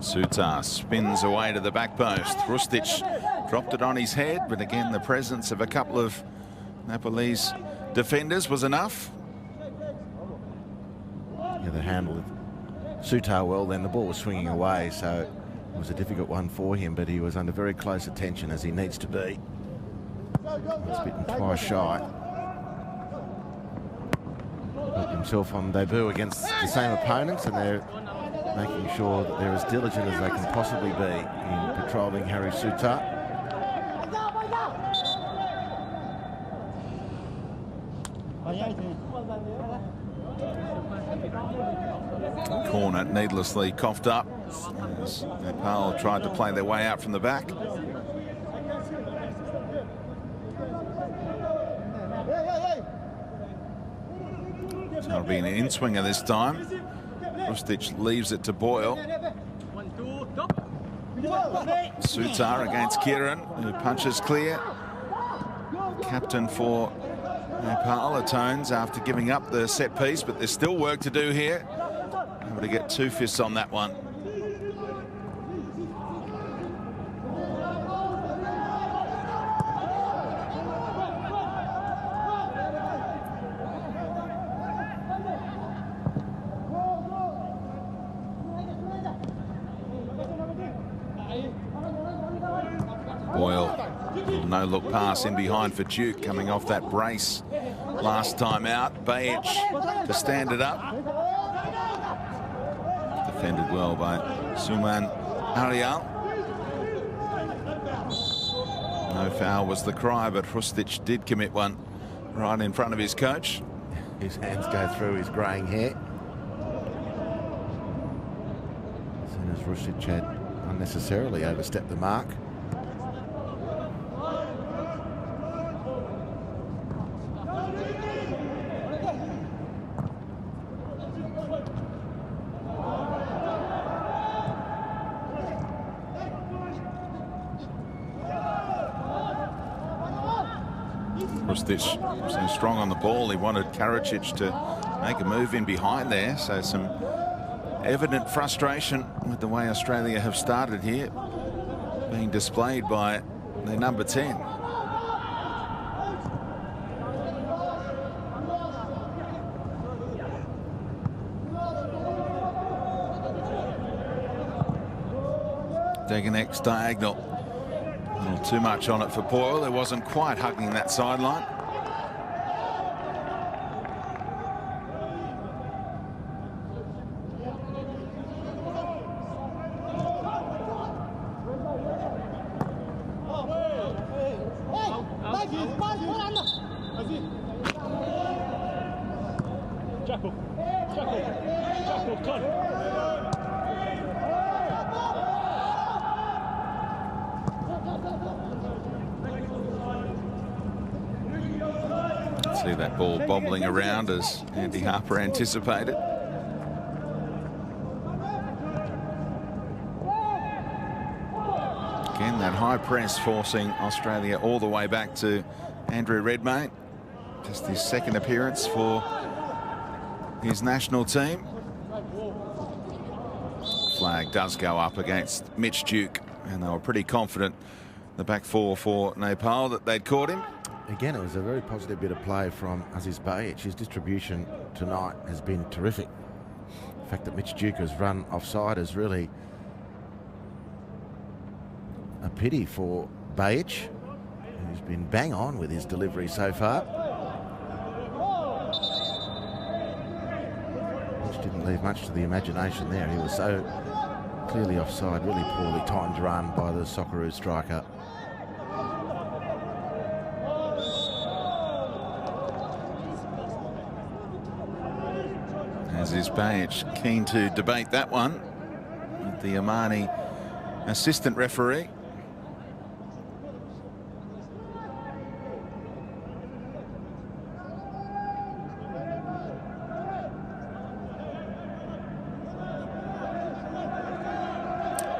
Sutar spins away to the back post. Rustic dropped it on his head, but again the presence of a couple of Nepalese defenders was enough. Yeah, they handled Sutar well then. The ball was swinging away, so it was a difficult one for him, but he was under very close attention, as he needs to be. He's bitten twice shy. Put himself on debut against the same opponents, and they're making sure that they're as diligent as they can possibly be in patrolling Harry Sutar. Corner needlessly coughed up as Nepal tried to play their way out from the back. So it'll be an in-swinger this time. Rustic leaves it to Boyle. Sutar against Kieran, who punches clear. Captain for Nepal atones after giving up the set piece, but there's still work to do here. Able to get 2 fists on that one. Boyle, no-look pass in behind for Duke, coming off that brace last time out. Bajic to stand it up. Defended well by Suman Arial. No foul was the cry, but Rustic did commit one right in front of his coach. His hands go through his greying hair. As soon as Rustic had unnecessarily overstepped the mark. Rustic so strong on the ball, he wanted Karacic to make a move in behind there, so some evident frustration with the way Australia have started here, being displayed by their number 10. Deganek's diagonal. A little too much on it for Boyle. It wasn't quite hugging that sideline. See that ball bobbling around as Andy Harper anticipated. Again, that high press forcing Australia all the way back to Andrew Redmayne. Just his second appearance for his national team. Flag does go up against Mitch Duke, and they were pretty confident, the back four for Nepal, that they'd caught him. Again, it was a very positive bit of play from Aziz Bajic. His distribution tonight has been terrific. The fact that Mitch Duke has run offside is really a pity for Bajic, who's been bang on with his delivery so far. Which didn't leave much to the imagination there. He was so clearly offside, really poorly timed run by the Socceroo striker. Aziz Bajic keen to debate that one with the Omani assistant referee.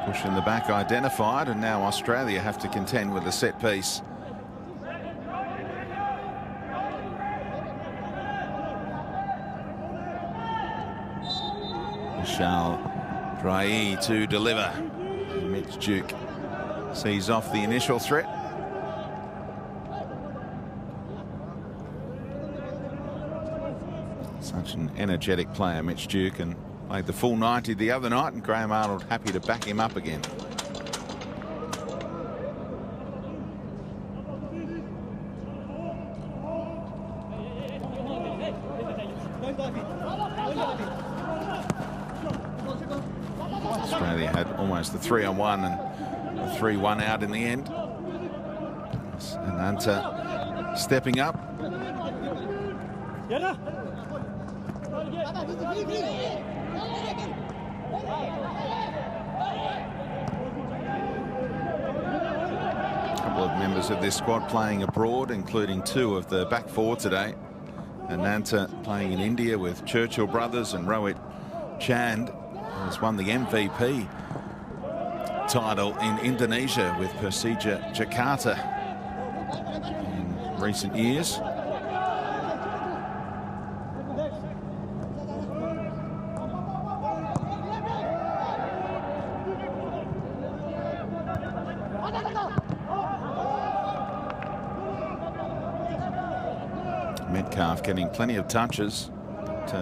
Push in the back identified, and now Australia have to contend with a set piece. Charles Drahi to deliver. Mitch Duke sees off the initial threat. Such an energetic player, Mitch Duke, and played the full 90 the other night, and Graham Arnold happy to back him up again. Australia had almost the 3-on-1 and a 3-1 out in the end. And Anta stepping up. A couple of members of this squad playing abroad, including 2 of the back 4 today. And Anta playing in India with Churchill brothers, and Rohit Chand has won the MVP title in Indonesia with Persija Jakarta in recent years. Metcalf getting plenty of touches, but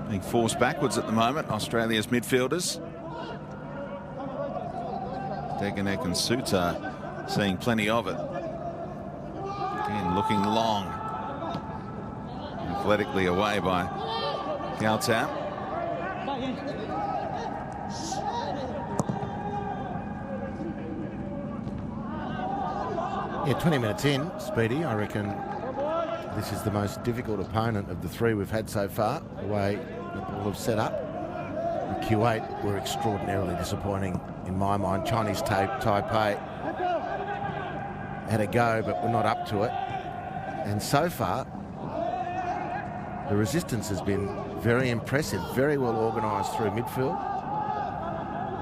being forced backwards at the moment, Australia's midfielders. Degenek and Sutar seeing plenty of it. Again, looking long. Athletically away by Galtap. Yeah, 20 minutes in, Speedy, I reckon this is the most difficult opponent of the 3 we've had so far, the way Nepal have set up. Kuwait were extraordinarily disappointing in my mind. Chinese Taipei had a go, but were not up to it. And so far, the resistance has been very impressive, very well organised through midfield.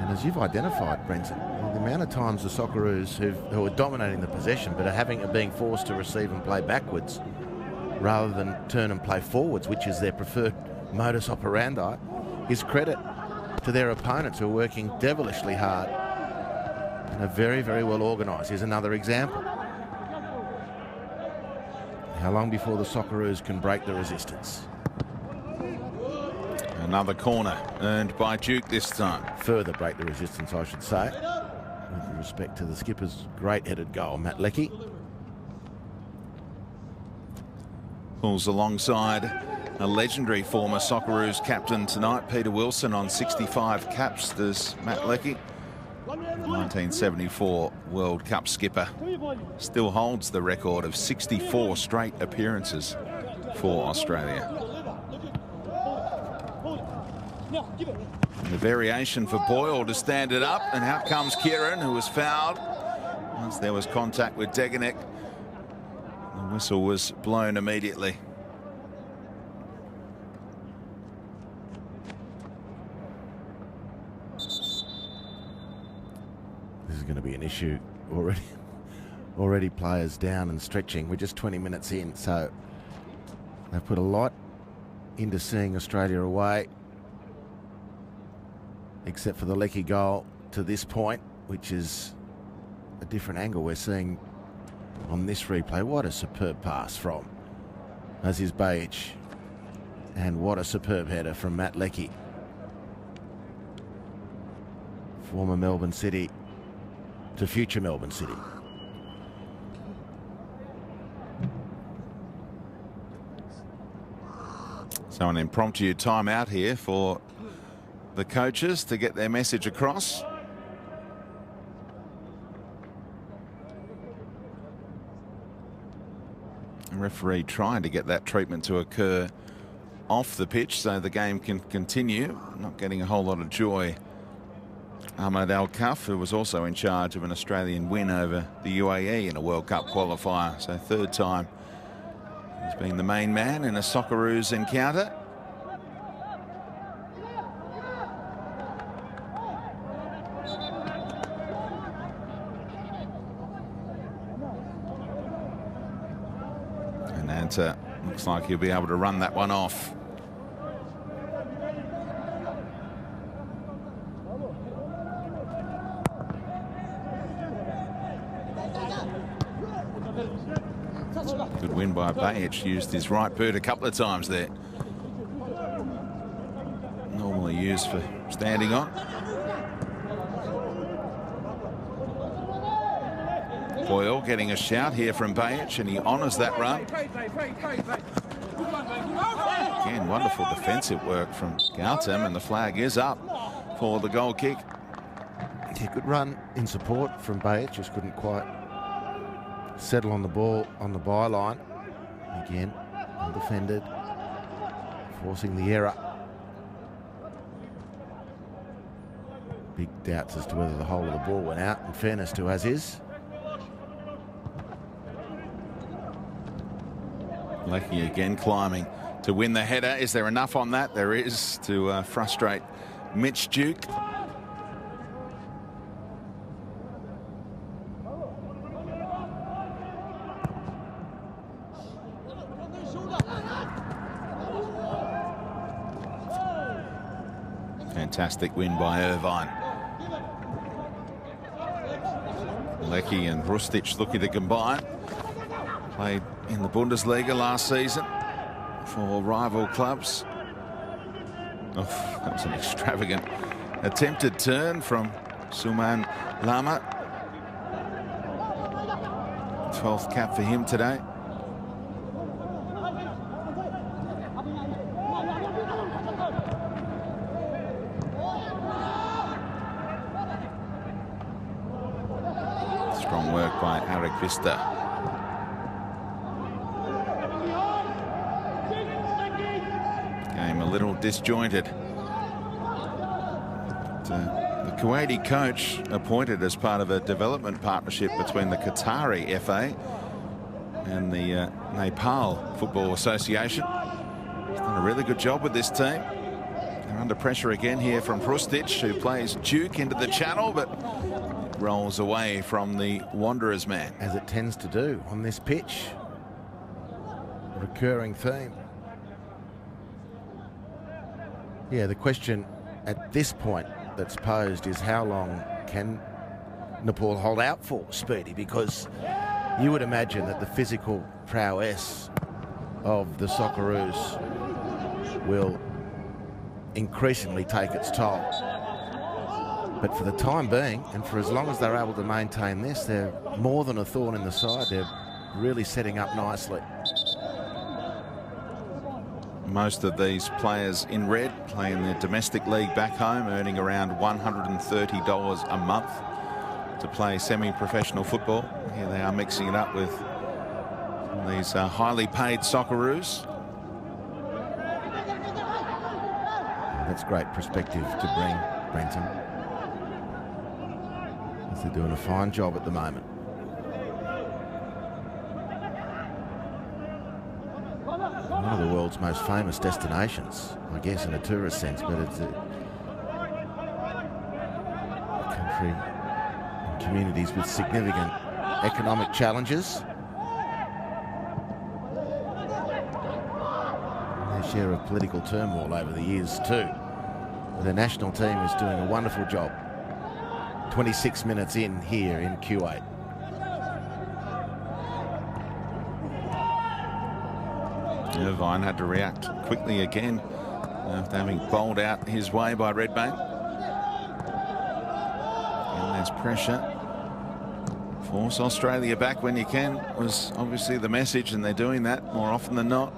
And as you've identified, Brenton, the amount of times the Socceroos who are dominating the possession but are being forced to receive and play backwards rather than turn and play forwards, which is their preferred modus operandi, is credit to their opponents who are working devilishly hard and are very, very well organised. Here's another example. How long before the Socceroos can break the resistance? Another corner earned by Duke this time. Further break the resistance, I should say, with respect to the skipper's great headed goal, Matt Leckie. Pulls alongside a legendary former Socceroos captain tonight, Peter Wilson, on 65 caps. There's Matt Leckie, 1974 World Cup skipper. Still holds the record of 64 straight appearances for Australia. And the variation for Boyle to stand it up, and out comes Kieran, who was fouled once there was contact with Degenek. The whistle was blown immediately. This is going to be an issue already. Already players down and stretching. We're just 20 minutes in, so they've put a lot into seeing Australia away, except for the Leckie goal to this point, which is a different angle we're seeing on this replay. What a superb pass from Aziz Bayic, and what a superb header from Matt Leckie, former Melbourne City to future Melbourne City. So an impromptu timeout here for the coaches to get their message across. The referee trying to get that treatment to occur off the pitch so the game can continue. Not getting a whole lot of joy. Ahmed Al-Kaf, who was also in charge of an Australian win over the UAE in a World Cup qualifier. So 3rd time he's been the main man in a Socceroos encounter. And Anta looks like he'll be able to run that one off. Good win by Bajic. Used his right boot a couple of times there. Normally used for standing on. Boyle getting a shout here from Bajic, and he honours that run. Again, wonderful defensive work from Gautam, and the flag is up for the goal kick. Yeah, good run in support from Bajic, just couldn't quite settle on the ball on the byline. Again, undefended, forcing the error. Big doubts as to whether the whole of the ball went out, in fairness to Aziz. Leckie again climbing to win the header. Is there enough on that? There is, to frustrate Mitch Duke. Fantastic win by Irvine. Leckie and Rustic looking to combine. Played in the Bundesliga last season for rival clubs. Oh, that was an extravagant attempted turn from Suman Lama. 12th cap for him today. Strong work by Arik Vista. Game a little disjointed. The Kuwaiti coach, appointed as part of a development partnership between the Qatari FA and the Nepal Football Association, he's done a really good job with this team. They're under pressure again here from Rustic, who plays Duke into the channel, but rolls away from the Wanderers man. As it tends to do on this pitch. A recurring theme. Yeah, the question at this point that's posed is how long can Nepal hold out for, Speedy? Because you would imagine that the physical prowess of the Socceroos will increasingly take its toll. But for the time being, and for as long as they're able to maintain this, they're more than a thorn in the side. They're really setting up nicely. Most of these players in red play in their domestic league back home, earning around $130 a month to play semi-professional football. Here they are mixing it up with these highly paid Socceroos. That's great perspective to bring, Brenton. They're doing a fine job at the moment. One of the world's most famous destinations, I guess, in a tourist sense, but it's a country and communities with significant economic challenges. And their share of political turmoil over the years too. But the national team is doing a wonderful job. 26 minutes in here in Q8. Irvine had to react quickly again after having bowled out his way by Redmayne. And there's pressure. Force Australia back when you can was obviously the message, and they're doing that more often than not.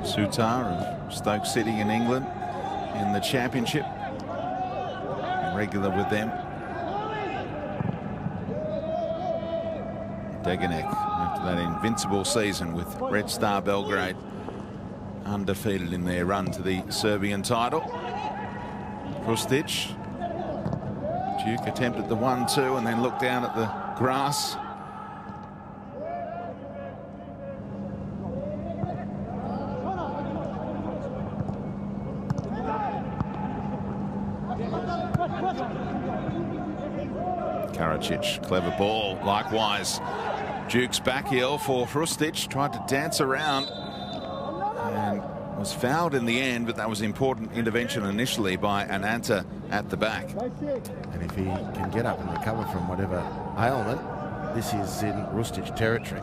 Sutar of Stoke City in England in the championship, regular with them. Deganek, after that invincible season with Red Star Belgrade, undefeated in their run to the Serbian title. Rustic. Duke attempted the 1-2 and then looked down at the grass. Karacic, clever ball, likewise. Duke's back heel for Rustic, tried to dance around was fouled in the end, but that was important intervention initially by Ananta at the back. And if he can get up and recover from whatever ailment, this is in Rustic territory.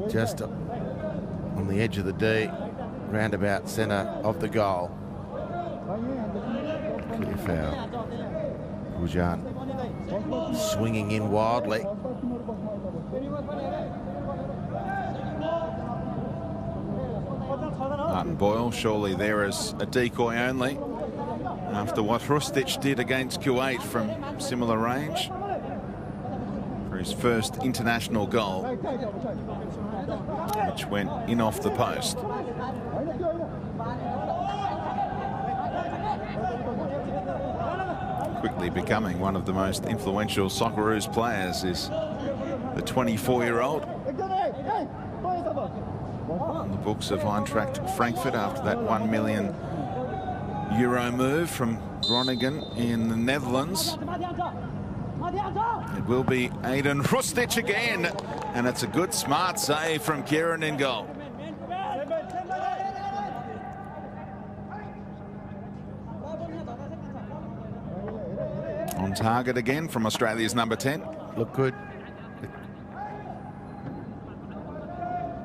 Just on the edge of the D, roundabout centre of the goal. Clear foul. Gujan swinging in wildly. Martin Boyle surely there as a decoy only after what Rustic did against Kuwait from similar range for his first international goal, which went in off the post. Quickly becoming one of the most influential Socceroos players is the 24-year-old. On the books of Eintracht Frankfurt after that €1 million move from Groningen in the Netherlands. It will be Aiden Rustic again, and it's a good smart save from Kieran in goal. On target again from Australia's number 10. Look good.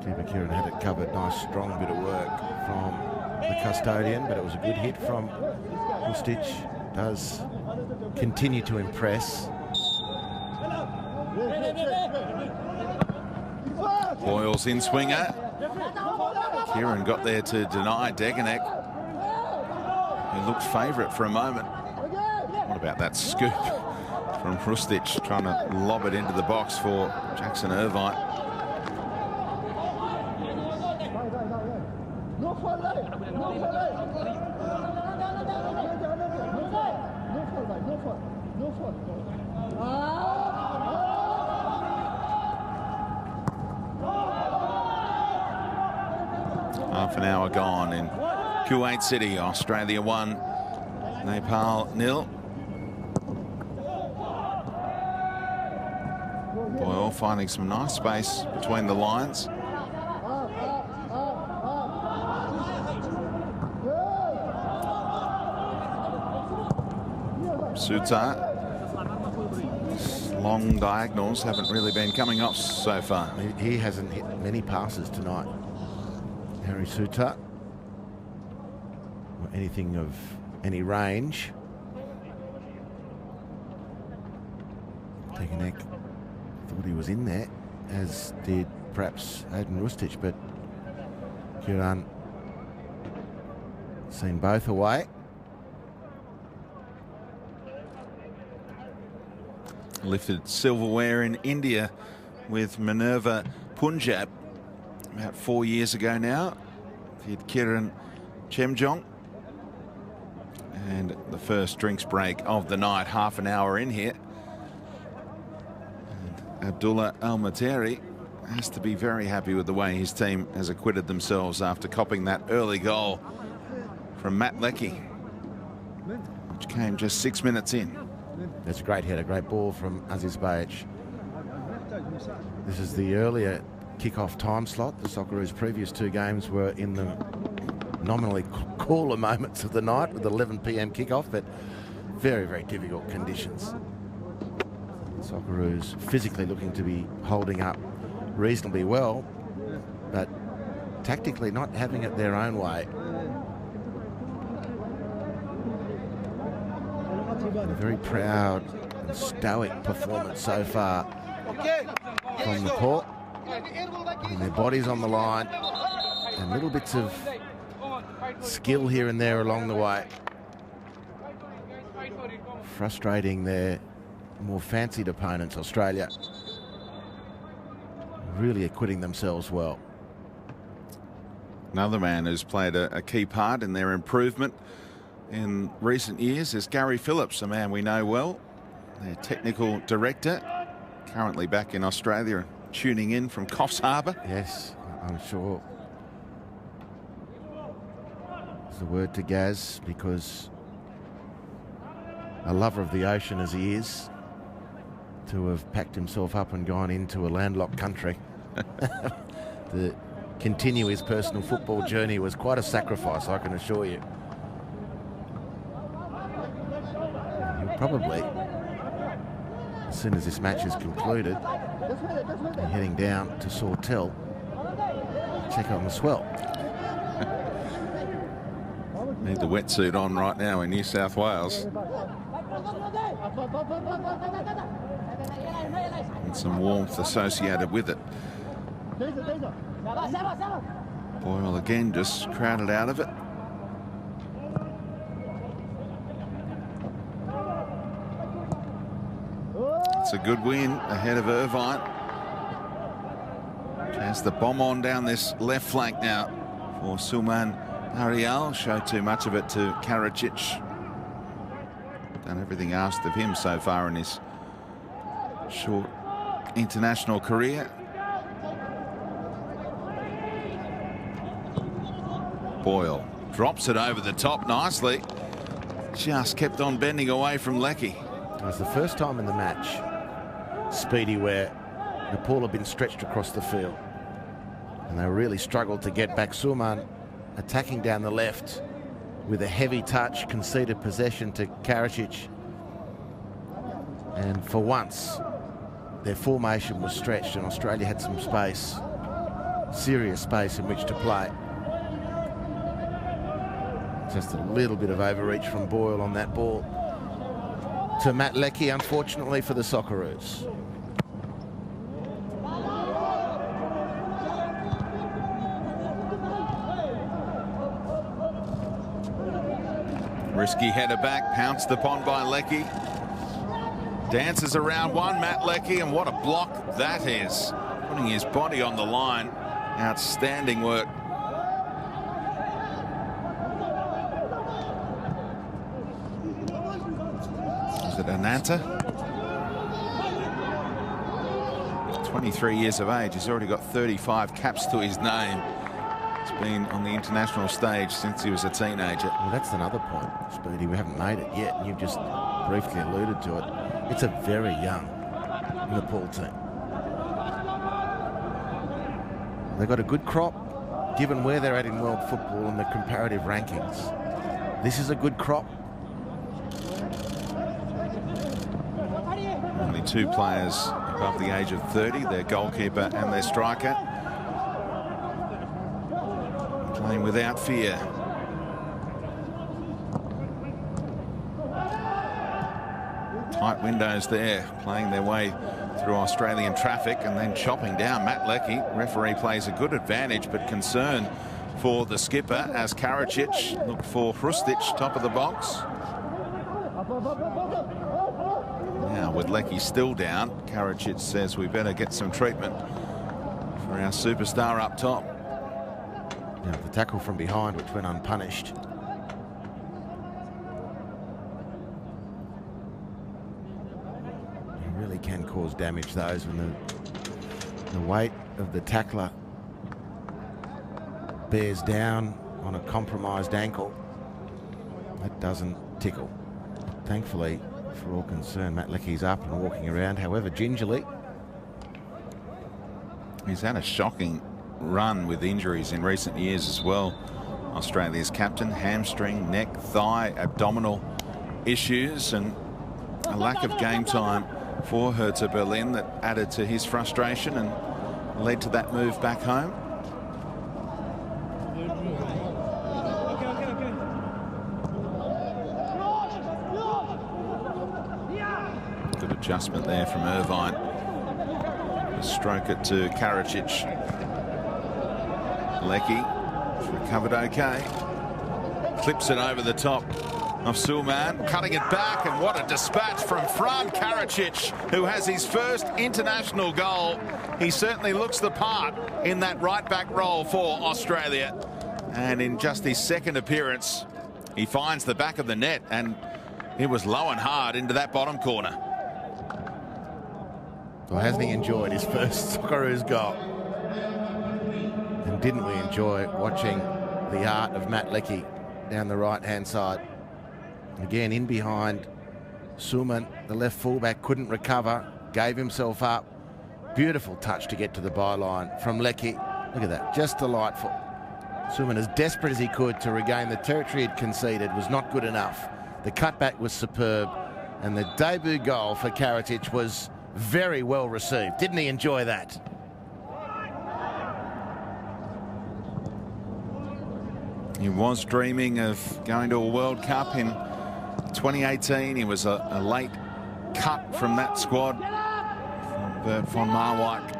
Keeper Kieran had it covered. Nice strong bit of work from the custodian, but it was a good hit from Rustic. Does continue to impress. Boyle's in swinger. Kieran got there to deny Degenek, who looked favourite for a moment. What about that scoop from Rustic, trying to lob it into the box for Jackson Irvine. Half an hour gone in Kuwait City. Australia 1, Nepal 0. Boyle finding some nice space between the lines. Suta. Long diagonals haven't really been coming off so far. He hasn't hit many passes tonight, Harry Suta, or anything of any range. Degenek thought he was in there, as did perhaps Aiden Rustic, but Kieran seen both away. Lifted silverware in India with Minerva Punjab about 4 years ago now. Did Kiran Chemjong. And the first drinks break of the night, half an hour in here. And Abdullah Al-Materi has to be very happy with the way his team has acquitted themselves after copping that early goal from Matt Leckie, which came just 6 minutes in. That's a great header, great ball from Aziz Bajic. This is the earlier kick-off time slot. The Socceroos' previous two games were in the nominally cooler moments of the night with 11 p.m. kick-off, but very, very difficult conditions. The Socceroos physically looking to be holding up reasonably well, but tactically not having it their own way. A very proud and stoic performance so far from Nepal. And their bodies on the line and little bits of skill here and there along the way. Frustrating their more fancied opponents, Australia. Really acquitting themselves well. Another man who's played a key part in their improvement in recent years is Gary Phillips, a man we know well, their technical director, currently back in Australia, tuning in from Coffs Harbour. Yes, I'm sure. It's a word to Gaz, because a lover of the ocean as he is, to have packed himself up and gone into a landlocked country. The continue his personal football journey was quite a sacrifice, I can assure you. He'll probably, as soon as this match is concluded, be heading down to Sawtell, check on the swell. Need the wetsuit on right now in New South Wales. And some warmth associated with it. Boyle again just crowded out of it. It's a good win ahead of Irvine. Has the bomb on down this left flank now for Sulman Ariel. Showed too much of it to Karacic. Done everything asked of him so far in his short international career. Boyle drops it over the top nicely. Just kept on bending away from Leckie. It was the first time in the match, Speedy, where Nepal had been stretched across the field. And they really struggled to get back. Sulman attacking down the left with a heavy touch, conceded possession to Karacic. And for once, their formation was stretched and Australia had some space, serious space in which to play. Just a little bit of overreach from Boyle on that ball to Matt Leckie, unfortunately for the Socceroos. Risky header back, pounced upon by Leckie. Dances around one, Matt Leckie, and what a block that is. Putting his body on the line. Outstanding work. Is it Ananta? 23 years of age. He's already got 35 caps to his name. He's been on the international stage since he was a teenager. Well, that's another point, Speedy. We haven't made it yet, and you've just briefly alluded to it. It's a very young Nepal team. They've got a good crop, given where they're at in world football and the comparative rankings. This is a good crop. Only two players above the age of 30, their goalkeeper and their striker. Playing without fear. Tight windows there, playing their way through Australian traffic and then chopping down Matt Leckie. Referee plays a good advantage, but concern for the skipper as Karacic look for Hrustic, top of the box. Now with Leckie still down, Karacic says we better get some treatment for our superstar up top. Now, the tackle from behind, which went unpunished. It really can cause damage, those, when the weight of the tackler bears down on a compromised ankle. That doesn't tickle. Thankfully, for all concerned, Matt Leckie's up and walking around, however gingerly. He's had a shocking run with injuries in recent years as well. Australia's captain, hamstring, neck, thigh, abdominal issues, and a lack of game time for Hertha Berlin that added to his frustration and led to that move back home. Good adjustment there from Irvine. Stroke it to Karacic. Leckie recovered okay. Clips it over the top of Sulman, cutting it back, and what a dispatch from Fran Karacic, who has his first international goal. He certainly looks the part in that right back role for Australia. And in just his second appearance, he finds the back of the net, and it was low and hard into that bottom corner. Well, hasn't he enjoyed his first Socceroos goal? And didn't we enjoy watching the art of Matt Leckie down the right-hand side? Again, in behind Sulman, the left fullback, couldn't recover, gave himself up. Beautiful touch to get to the byline from Leckie. Look at that, just delightful. Suman, as desperate as he could to regain the territory he'd conceded, was not good enough. The cutback was superb, and the debut goal for Karacic was very well received. Didn't he enjoy that? He was dreaming of going to a World Cup in 2018. He was a late cut from that squad from Bert von Marwijk,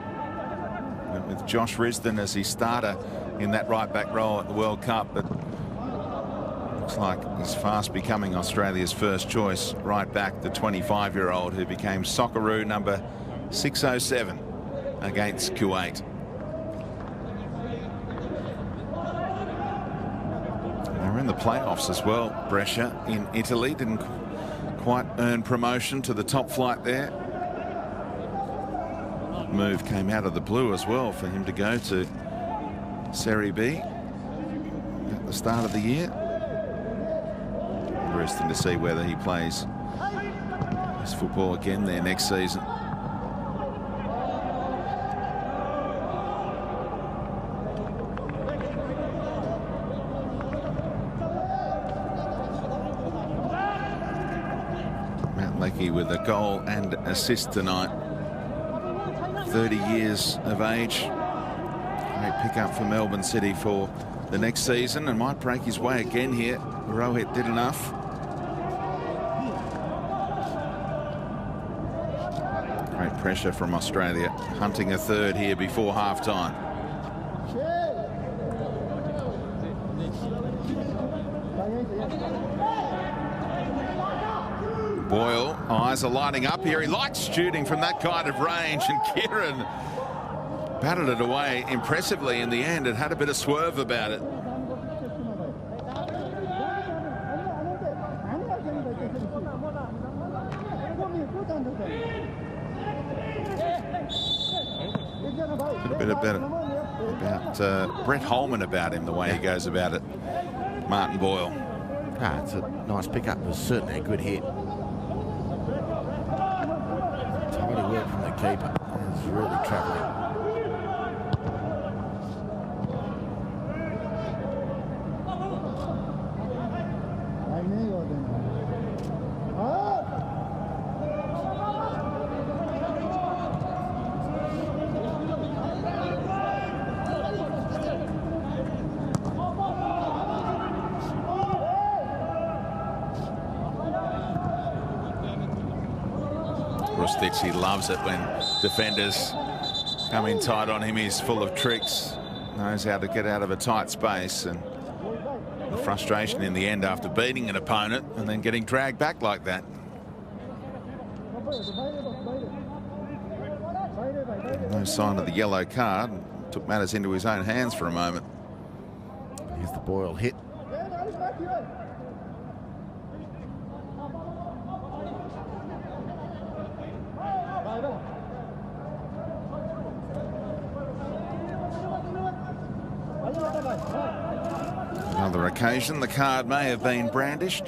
with Josh Risdon as his starter in that right-back role at the World Cup. But looks like he's fast becoming Australia's first choice right back, the 25-year-old who became Socceroo number 607 against Kuwait. They're in the playoffs as well. Brescia in Italy didn't quite earn promotion to the top flight there. Move came out of the blue as well for him to go to Serie B at the start of the year. Interesting to see whether he plays his football again there next season. Matt Leckie with a goal and assist tonight. 30 years of age. Great pickup for Melbourne City for the next season, and might break his way again here. Rohit did enough. Great pressure from Australia, hunting a third here before half-time. Boyle, eyes are lighting up here. He likes shooting from that kind of range, and Kieran batted it away impressively in the end. It had a bit of swerve about it. A bit about Brett Holman about him, the way he goes about it. Martin Boyle. It's a nice pickup. It was certainly a good hit. Tidy work from the keeper. It's really travelling. He loves it when defenders come in tight on him. He's full of tricks, knows how to get out of a tight space, and the frustration in the end after beating an opponent and then getting dragged back like that. No sign of the yellow card. Took matters into his own hands for a moment. Here's the Boyle hit. Another occasion the card may have been brandished.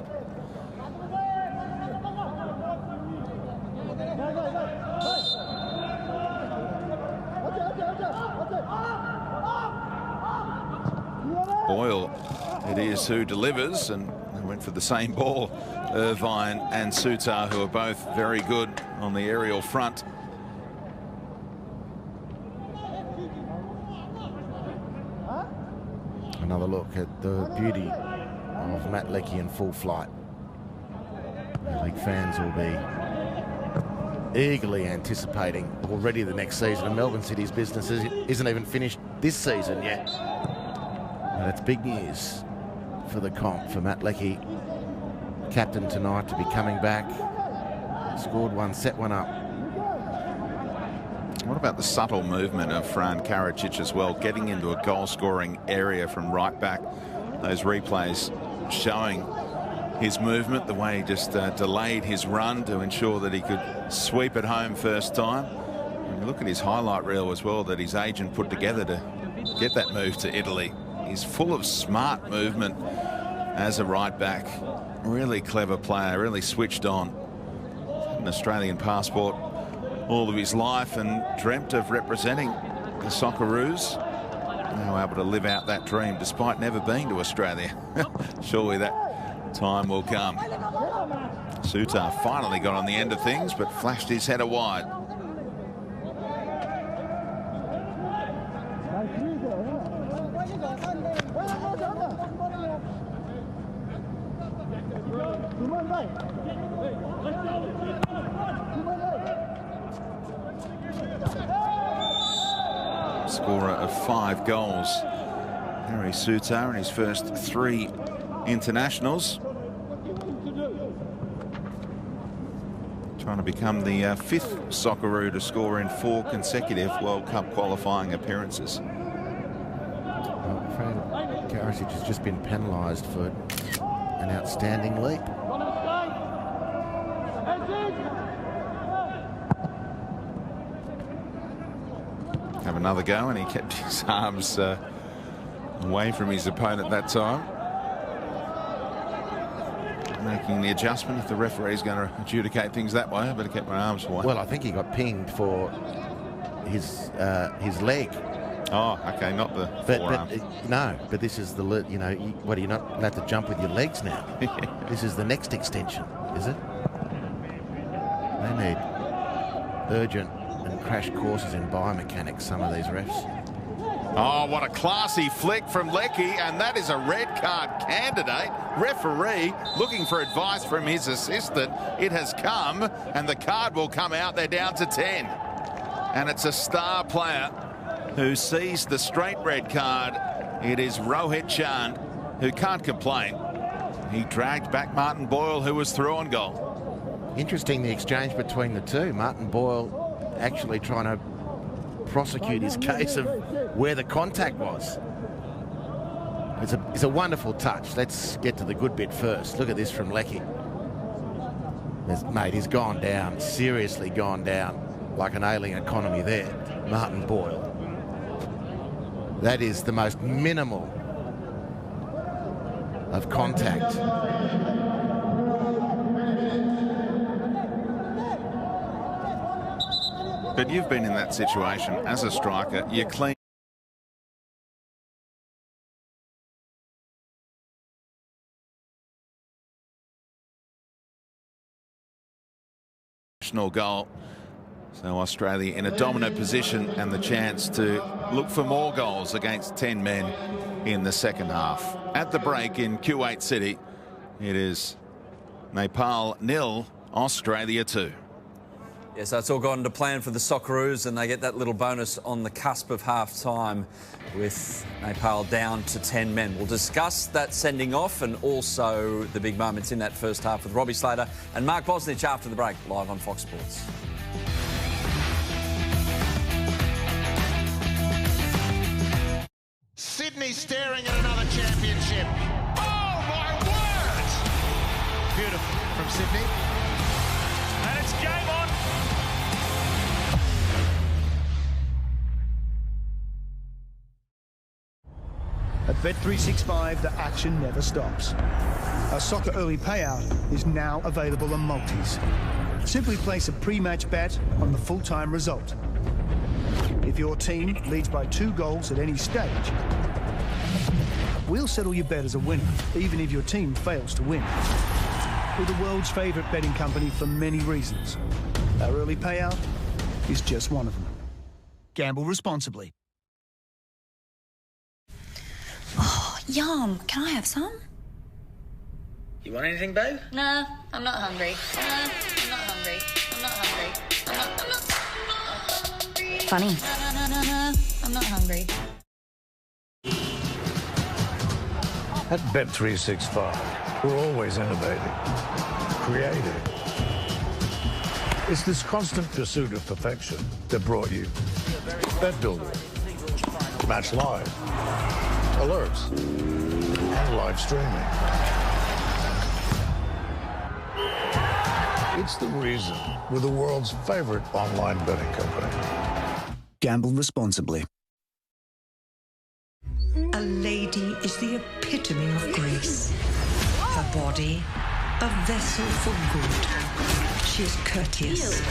Boyle, it is who delivers, and they went for the same ball. Irvine and Sutar, who are both very good on the aerial front. Another look at the beauty of Matt Leckie in full flight. League fans will be eagerly anticipating already the next season. And Melbourne City's business isn't even finished this season yet. And it's big news for the comp, for Matt Leckie, captain tonight, to be coming back. Scored one, set one up. What about the subtle movement of Fran Karacic as well, getting into a goal-scoring area from right back? Those replays showing his movement, the way he just delayed his run to ensure that he could sweep it home first time. And you look at his highlight reel as well that his agent put together to get that move to Italy. He's full of smart movement as a right back. Really clever player, really switched on. An Australian passport all of his life and dreamt of representing the Socceroos. now able to live out that dream despite never being to Australia. Surely that time will come. Sutar finally got on the end of things, but flashed his header wide. Scorer of 5 goals, Harry Sutar, in his first 3 internationals. Trying to become the 5th Socceroo to score in 4 consecutive World Cup qualifying appearances. I'm afraid Karasic has just been penalised for an outstanding leap. Have another go, and he kept his arms away from his opponent that time. Making the adjustment if the referee's going to adjudicate things that way. I better keep my arms away. Well, I think he got pinged for his leg. Oh, okay, not the forearm. No, but this is the, you know, what, are you not allowed to jump with your legs now? This is the next extension, is it? They need urgent and crash courses in biomechanics, some of these refs. Oh, what a classy flick from Leckie, and that is a red card candidate. Referee looking for advice from his assistant. It has come, and the card will come out. They're down to 10. And it's a star player who sees the straight red card. It is Rohit Chand, who can't complain. He dragged back Martin Boyle, who was through on goal. Interesting, the exchange between the two. Martin Boyle actually trying to prosecute his case of where the contact was. It's a wonderful touch. Let's get to the good bit first. Look at this from Leckie. Mate, he's gone down, seriously gone down, like an ailing economy there. Martin Boyle. That is the most minimal of contact. But you've been in that situation as a striker. You're clean. National goal. So Australia in a dominant position and the chance to look for more goals against 10 men in the second half. At the break in Kuwait City, it is Nepal 0, Australia 2. Yeah, so it's all gone to plan for the Socceroos, and they get that little bonus on the cusp of half-time with Nepal down to 10 men. We'll discuss that sending off and also the big moments in that first half with Robbie Slater and Mark Bosnich after the break, live on Fox Sports. Sydney staring at another championship. Oh, my word! Beautiful from Sydney. And it's game on. At Bet365, the action never stops. Our soccer early payout is now available on multis. Simply place a pre-match bet on the full-time result. If your team leads by 2 goals at any stage, we'll settle your bet as a winner, even if your team fails to win. We're the world's favourite betting company for many reasons. Our early payout is just one of them. Gamble responsibly. Oh, yum. Can I have some? You want anything, babe? No, I'm not hungry. No, I'm not hungry. I'm not hungry. I'm not hungry. Funny. No, I'm not hungry. At Bet365, we're always innovating, creating. It's this constant pursuit of perfection that brought you Bet Builder, Match Live, alerts, and live streaming. It's the reason we're the world's favorite online betting company. Gamble responsibly. A lady is the epitome of grace. Her body, a vessel for good. She is courteous,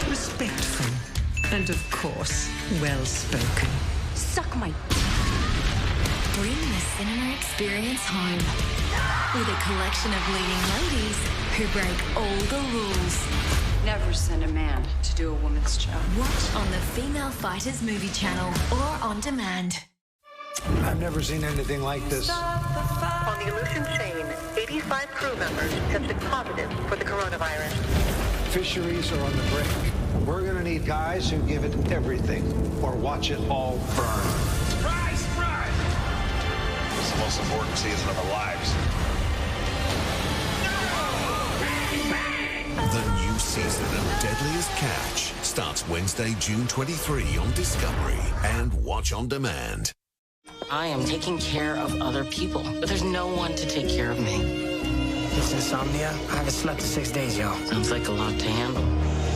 respectful, and of course, well-spoken. Suck my... Bring the cinema experience home with a collection of leading ladies who break all the rules. Never send a man to do a woman's job. Watch on the Female Fighters movie channel or on demand. I've never seen anything like this. On the Aleutian chain, 85 crew members tested positive for the coronavirus. Fisheries are on the brink. We're going to need guys who give it everything or watch it all burn. Surprise, surprise! It's the most important season of our lives. The new season of Deadliest Catch starts Wednesday, June 23 on Discovery and watch on demand. I am taking care of other people, but there's no one to take care of me. This insomnia, I haven't slept in 6 days, yo. Sounds like a lot to handle.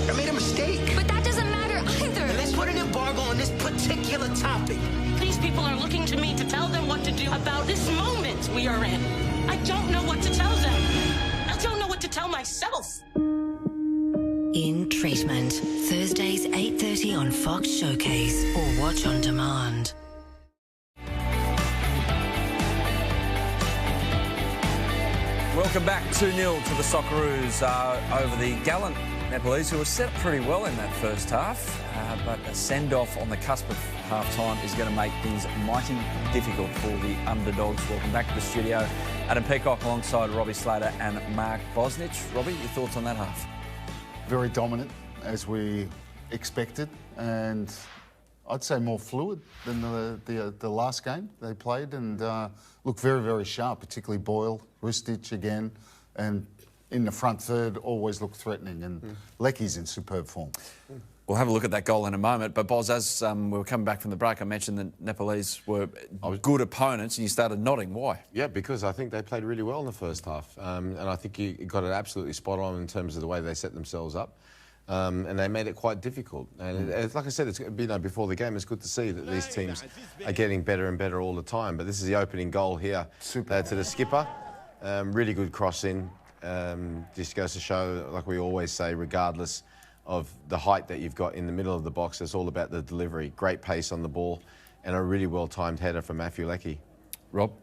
I made a mistake. But that doesn't matter either. And let's put an embargo on this particular topic. These people are looking to me to tell them what to do about this moment we are in. I don't know what to tell them. I don't know what to tell myself. In Treatment, Thursdays 8:30 on Fox Showcase or watch on demand. Welcome back. 2-0 to the Socceroos over the gallant Nepalese, who were set up pretty well in that first half. But a send-off on the cusp of half-time is going to make things mighty difficult for the underdogs. Welcome back to the studio. Adam Peacock alongside Robbie Slater and Mark Bosnich. Robbie, your thoughts on that half? Very dominant, as we expected, and I'd say more fluid than the last game they played, and looked very, very sharp, particularly Boyle, Ristich again, and in the front third always looked threatening, and Lecky's in superb form. We'll have a look at that goal in a moment, but Boz, as we were coming back from the break, I mentioned that Nepalese were good opponents, and you started nodding. Why? Yeah, because I think they played really well in the first half, and I think you got it absolutely spot on in terms of the way they set themselves up. And they made it quite difficult. And like I said, it's, before the game, it's good to see that these teams are getting better and better all the time. But this is the opening goal here to the skipper. Really good cross in. Just goes to show, like we always say, regardless of the height that you've got in the middle of the box, it's all about the delivery. Great pace on the ball and a really well-timed header from Matthew Leckie. Rob?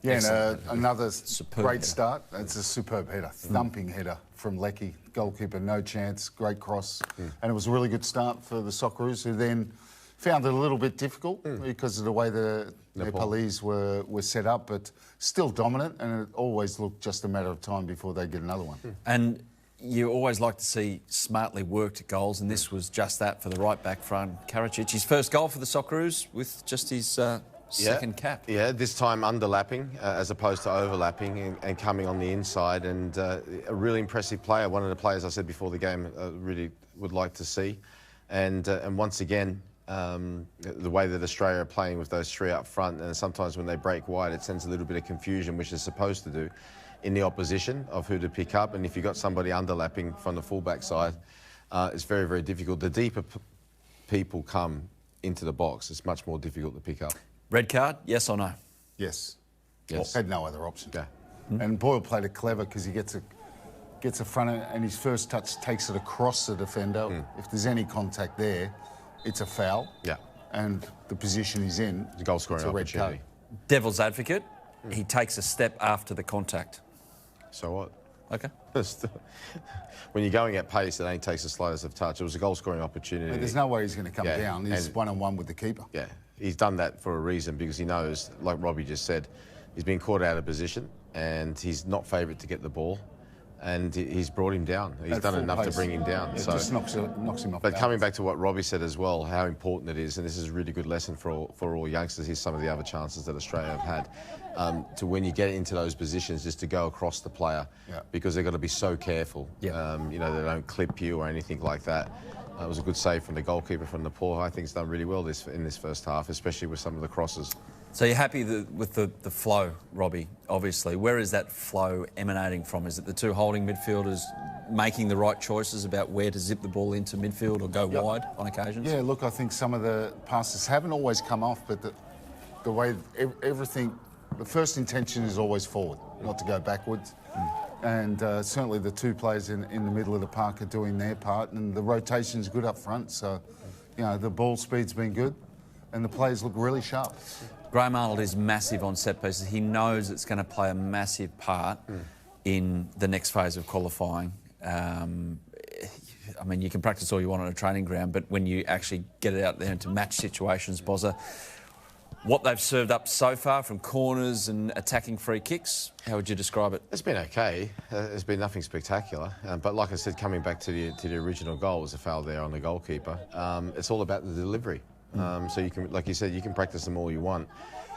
Yeah, and, another great header. Start. It's a superb header, thumping header from Leckie. Goalkeeper, no chance, great cross. And it was a really good start for the Socceroos, who then found it a little bit difficult because of the way the Nepalese were set up, but still dominant, and it always looked just a matter of time before they get another one. And you always like to see smartly worked goals, and this was just that for the right back front, Karacic. His first goal for the Socceroos with just his second cap. Yeah, this time underlapping as opposed to overlapping and coming on the inside, and a really impressive player. One of the players I said before the game really would like to see. And once again, the way that Australia are playing with those three up front, and sometimes when they break wide, it sends a little bit of confusion, which is supposed to do, in the opposition of who to pick up. And if you've got somebody underlapping from the fullback side, it's very, very difficult. The deeper people come into the box, it's much more difficult to pick up. Red card, yes or no? Yes. Yes. Had no other option. Yeah. And Boyle played it clever because he gets a front and his first touch takes it across the defender. If there's any contact there, it's a foul. Yeah. And the position he's in, it's a goal scoring opportunity. Devil's advocate, he takes a step after the contact. So what? Okay. When you're going at pace, it only takes the slightest of touch. It was a goal-scoring opportunity. But there's no way he's going to come down. He's one-on-one with the keeper. Yeah, he's done that for a reason, because he knows, like Robbie just said, he's been caught out of position and he's not favourite to get the ball, and he's brought him down. He's done enough to bring him down. It just knocks him off. But coming back to what Robbie said as well, how important it is, and this is a really good lesson for all youngsters. Here's some of the other chances that Australia have had. To when you get into those positions, just to go across the player, because they've got to be so careful. They don't clip you or anything like that. It was a good save from the goalkeeper from Nepal. I think he's done really well in this first half, especially with some of the crosses. So you're happy with the flow, Robbie, obviously. Where is that flow emanating from? Is it the two holding midfielders making the right choices about where to zip the ball into midfield or go wide on occasions? Yeah, look, I think some of the passes haven't always come off, but the way everything... The first intention is always forward, not to go backwards. And certainly the two players in the middle of the park are doing their part, and the rotation's good up front. So, the ball speed's been good. and the players look really sharp. Graham Arnold is massive on set pieces. He knows it's going to play a massive part in the next phase of qualifying. I mean, you can practice all you want on a training ground, but when you actually get it out there into match situations, Bozza, what they've served up so far from corners and attacking free kicks, how would you describe it? It's been okay. It's been nothing spectacular. But like I said, coming back to the original goal, was a foul there on the goalkeeper. It's all about the delivery. So you can, like you said, you can practice them all you want.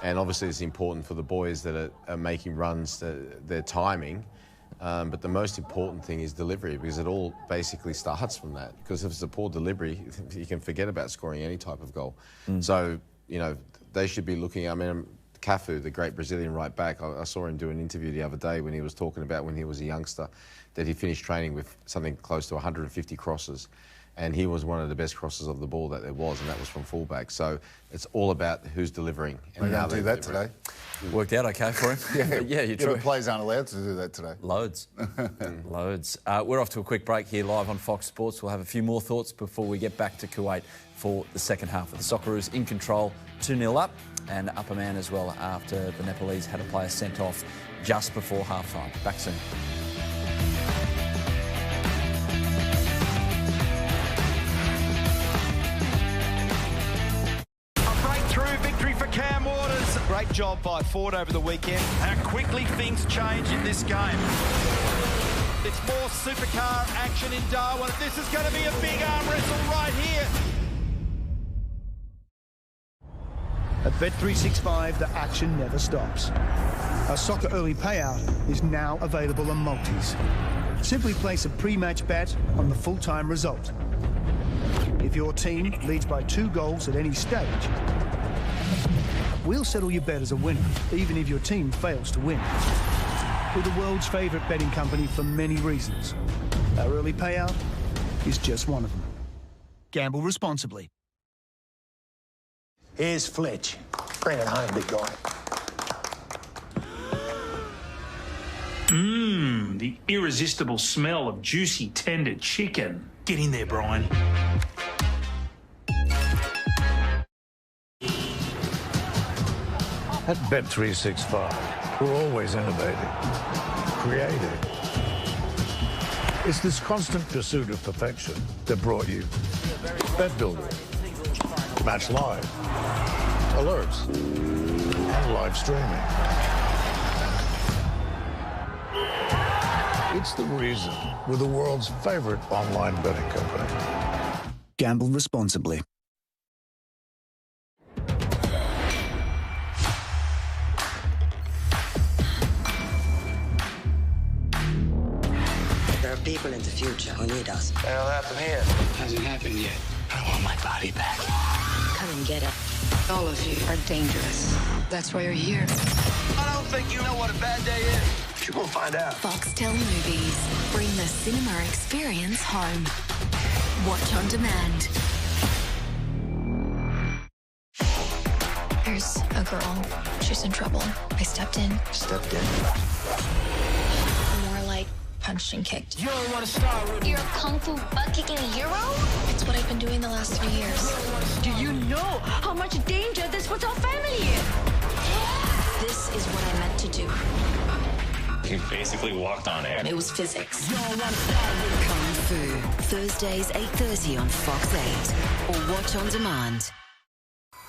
And obviously it's important for the boys that are making runs, their timing. But the most important thing is delivery, because it all basically starts from that. Because if it's a poor delivery, you can forget about scoring any type of goal. So, you know, they should be looking, I mean, Cafu, the great Brazilian right back, I saw him do an interview the other day when he was talking about when he was a youngster, that he finished training with something close to 150 crosses. And he was one of the best crosses of the ball that there was, and that was from fullback. So it's all don't who's delivering. And we don't do that today. Worked out okay for him. Yeah, you're true. But players aren't allowed to do that today. Loads. Loads. We're off to a quick break here live on Fox Sports. We'll have a few more thoughts before we get back to Kuwait for the second half. The Socceroos in control, 2-0 up, and up a man as well after the Nepalese had a player sent off just before half-time. Back soon. Great job by Ford over the weekend. How quickly things change in this game. It's more supercar action in Darwin. This is going to be a big arm wrestle right here. At Bet365, the action never stops. Our soccer early payout is now available on multis. Simply place a pre-match bet on the full-time result. If your team leads by 2 goals at any stage, we'll settle your bet as a winner, even if your team fails to win. We're the world's favourite betting company for many reasons. Our early payout is just one of them. Gamble responsibly. Here's Fletch. Bring it home, big guy. The irresistible smell of juicy, tender chicken. Get in there, Brian. At Bet365, we're always innovating, creating. It's this constant pursuit of perfection that brought you Bet Builder, Match Live, alerts, and live streaming. It's the reason we're the world's favorite online betting company. Gamble responsibly. There are people in the future who need us. That'll happen here. Hasn't happened yet. I want my body back. Come and get it. All of you are dangerous. That's why you're here. I don't think you know what a bad day is. You won't find out. Foxtel Movies. Bring the cinema experience home. Watch on demand. There's a girl. She's in trouble. I stepped in. Stepped in. More like punched and kicked. You don't want to start with You're a kung fu butt-kicking hero? It's what I've been doing the last 3 years. Do you know how much danger this puts our family in? This is what I meant to do. You basically walked on air. It was physics. Kung Fu. Thursdays 8:30 on Fox 8 or watch on demand.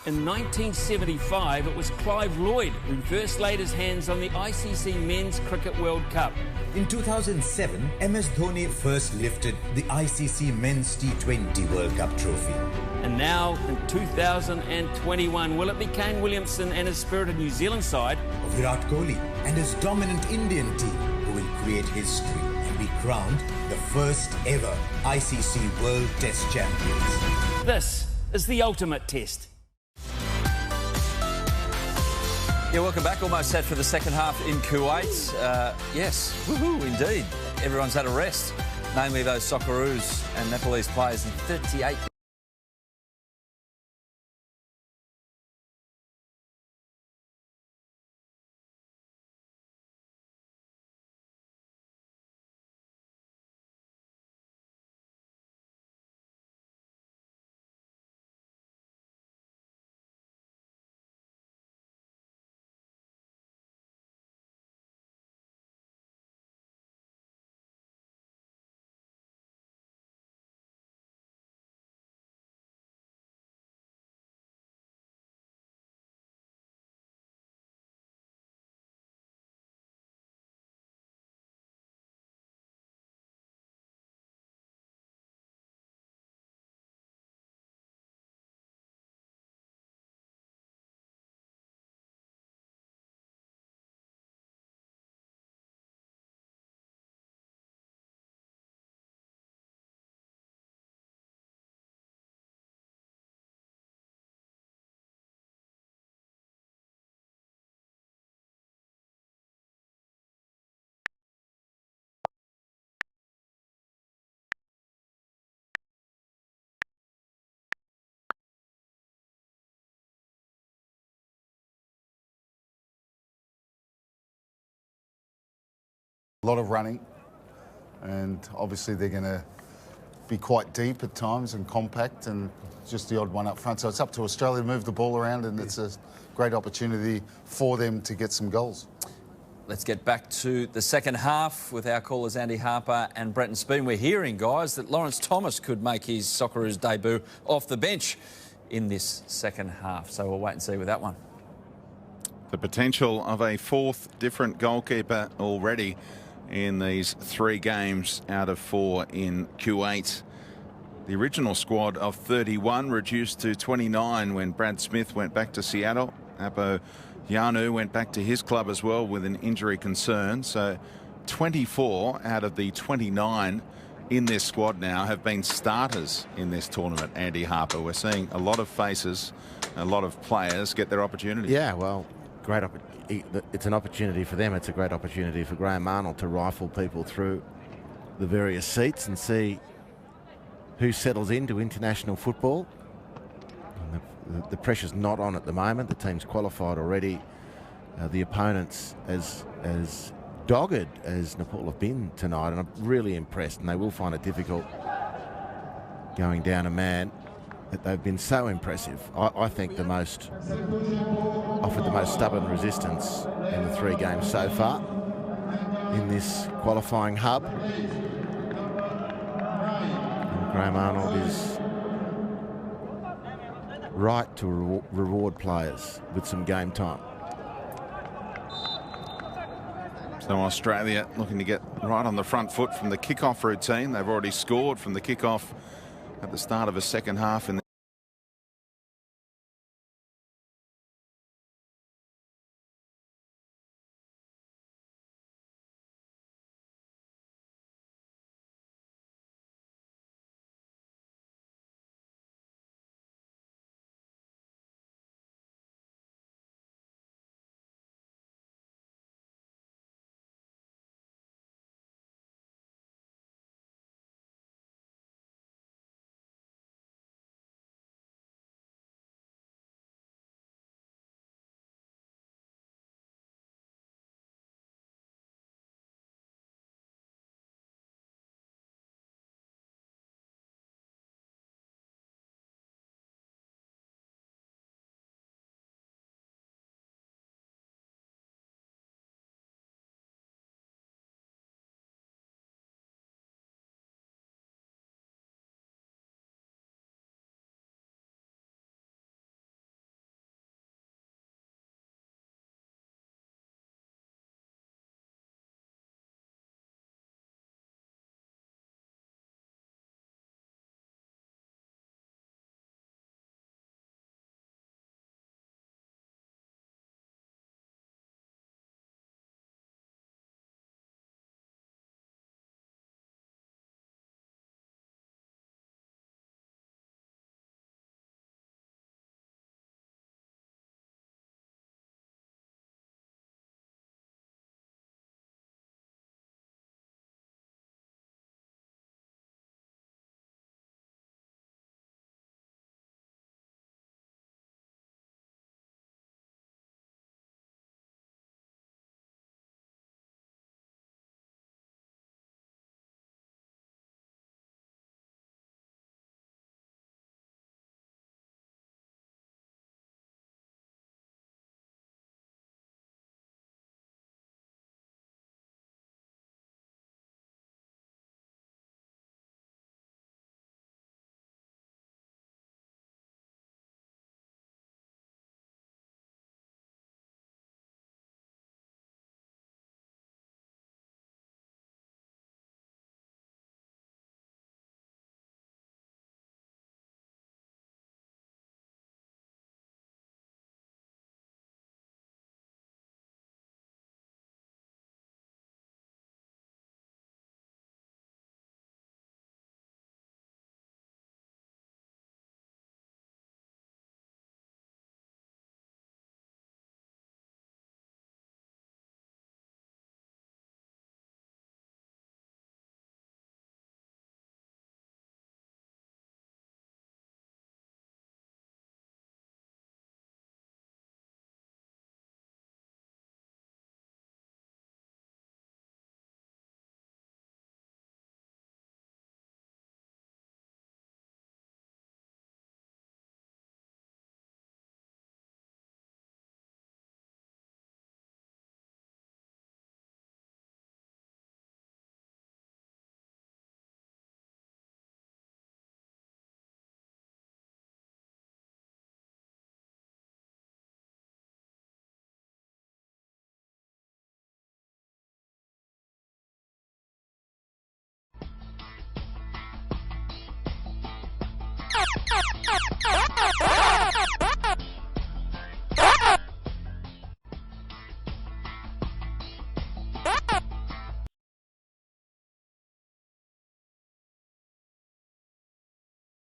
In 1975, it was Clive Lloyd who first laid his hands on the ICC Men's Cricket World Cup. In 2007, MS Dhoni first lifted the ICC Men's T20 World Cup trophy. And now, in 2021, will it be Kane Williamson and his spirited New Zealand side, or Virat Kohli and his dominant Indian team, who will create history and be crowned the first ever ICC World Test Champions? This is the ultimate test. Yeah, welcome back. Almost set for the second half in Kuwait. Yes, woohoo, indeed. Everyone's had a rest, namely those Socceroos and Nepalese players in 38 A lot of running, and obviously they're going to be quite deep at times and compact, and just the odd one up front. So it's up to Australia to move the ball around, and it's a great opportunity for them to get some goals. Let's get back to the second half with our callers Andy Harper and Brenton Speed. We're hearing, guys, that Lawrence Thomas could make his Socceroos debut off the bench in this second half. So we'll wait and see with that one. The potential of a fourth different goalkeeper already in these 3 games out of 4 in Kuwait. The original squad of 31 reduced to 29 when Brad Smith went back to Seattle. Apo Yanu went back to his club as well with an injury concern. So 24 out of the 29 in this squad now have been starters in this tournament, Andy Harper. We're seeing a lot of faces, a lot of players get their opportunity. Yeah, well, great it's an opportunity for them. It's a great opportunity for Graham Arnold to rifle people through the various seats and see who settles into international football. The pressure's not on at the moment. The team's qualified already. The opponents as dogged as Nepal have been tonight, and I'm really impressed, and they will find it difficult going down a man, but they've been so impressive. I think offered the most stubborn resistance in the 3 games so far in this qualifying hub. And Graham Arnold is right to reward players with some game time. So Australia looking to get right on the front foot from the kickoff routine. They've already scored from the kickoff at the start of a second half in the